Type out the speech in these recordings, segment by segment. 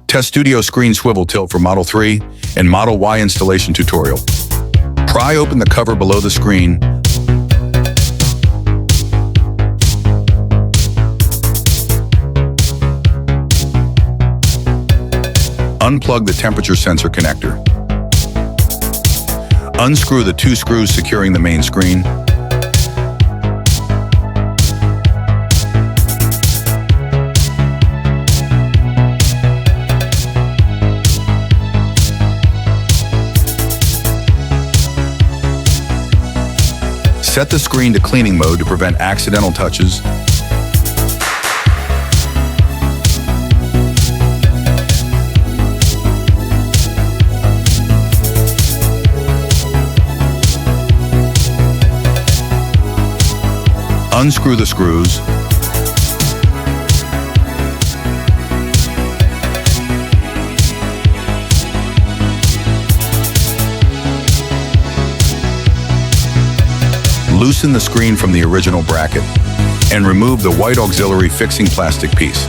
TesStudio screen swivel tilt for Model 3 and Model Y installation tutorial. Pry open the cover below the screen. Unplug the temperature sensor connector. Unscrew the 2 screws securing the main screen. Set the screen to cleaning mode to prevent accidental touches. Unscrew the screws. Loosen the screen from the original bracket and remove the white auxiliary fixing plastic piece.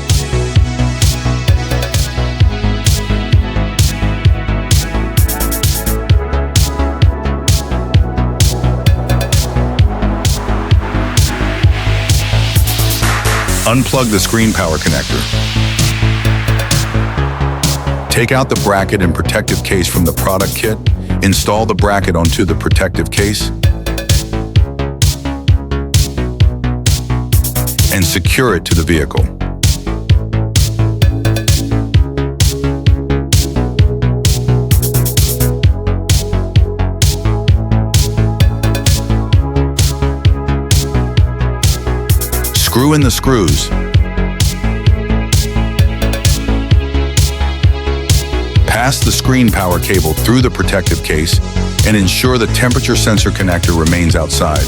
Unplug the screen power connector. Take out the bracket and protective case from the product kit. Install the bracket onto the protective case and secure it to the vehicle. Screw in the screws. Pass the screen power cable through the protective case and ensure the temperature sensor connector remains outside.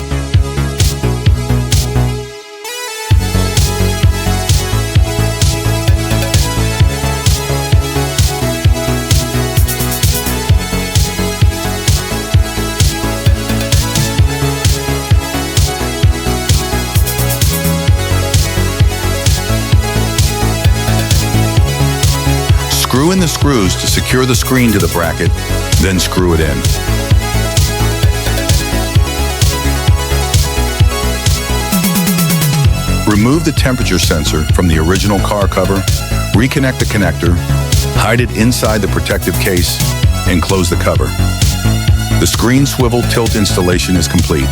Screw in the screws to secure the screen to the bracket, then screw it in. Remove the temperature sensor from the original car cover, reconnect the connector, hide it inside the protective case, and close the cover. The screen swivel tilt installation is complete.